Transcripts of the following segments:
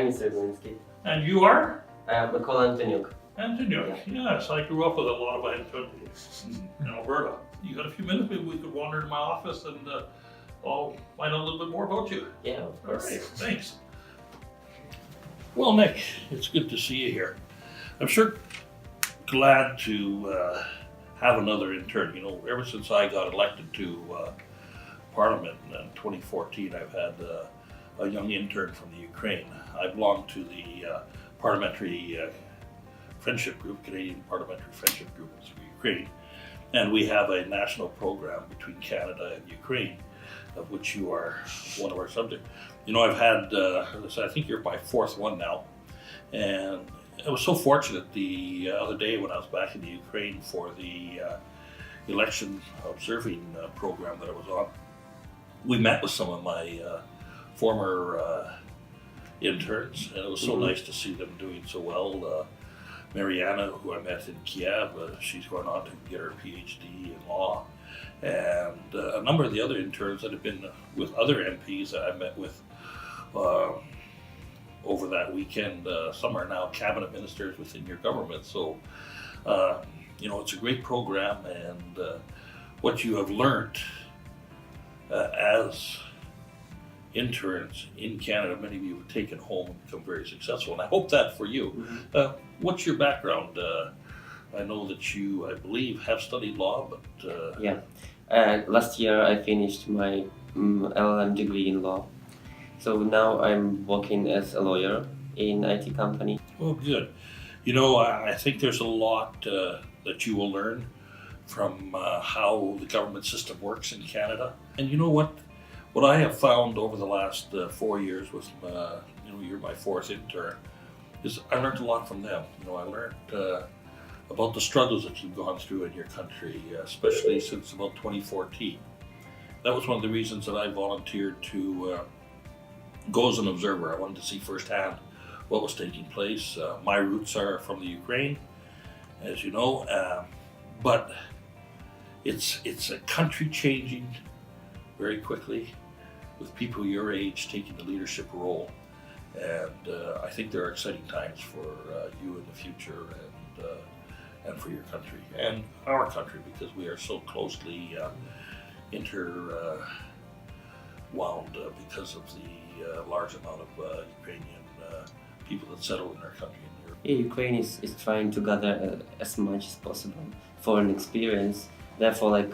name is Eglinski. And you are? Mykola Antoniuk. Antoniuk. Yes, I grew up with a lot of Antoniuks in Alberta. You got a few minutes, maybe we could wander into my office and I'll find out a little bit more about you. Yeah, of course. All right, thanks. Well, Nick, it's good to see you here. I'm sure glad to have another intern. You know, ever since I got elected to Parliament in 2014, I've had a young intern from the Ukraine. I belong to the Parliamentary Friendship Group, Canadian Parliamentary Friendship Group through Ukraine. And we have a national program between Canada and Ukraine, of which you are one of our subjects. You know, I've had, I think you're my fourth one now. And I was so fortunate the other day when I was back in the Ukraine for the election observing program that I was on. We met with some of my former interns, and it was so nice to see them doing so well. Mariana, who I met in Kiev, she's going on to get her PhD in law. And a number of the other interns that have been with other MPs that I met with over that weekend, some are now cabinet ministers within your government. So, you know, it's a great program, and what you have learned as interns in Canada, many of you have taken home and become very successful, and I hope that for you. What's your background? I know that you, I believe, have studied law, but... Yeah. Last year I finished my LLM degree in law. So now I'm working as a lawyer in IT company. Oh, good. You know, I think there's a lot that you will learn from how the government system works in Canada. And you know what? What I have found over the last 4 years with, you know, you're my fourth intern, is I learned a lot from them. You know, I learned about the struggles that you've gone through in your country, especially since about 2014. That was one of the reasons that I volunteered to go as an observer. I wanted to see firsthand what was taking place. My roots are from the Ukraine, as you know, but it's a country changing very quickly with people your age taking the leadership role. And I think there are exciting times for you in the future and for your country and our country, because we are so closely interwound because of the large amount of Ukrainian people that settle in our country in Europe. Yeah, Ukraine is trying to gather as much as possible foreign experience. Therefore,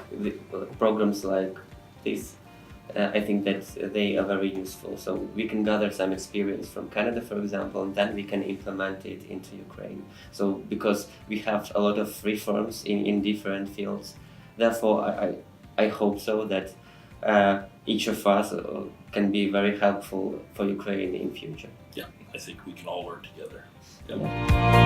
programs like this, I think that they are very useful. So we can gather some experience from Canada, for example, and then we can implement it into Ukraine. So because we have a lot of reforms in different fields, therefore I hope so that each of us can be very helpful for Ukraine in future. Yeah, I think we can all learn together. Yeah.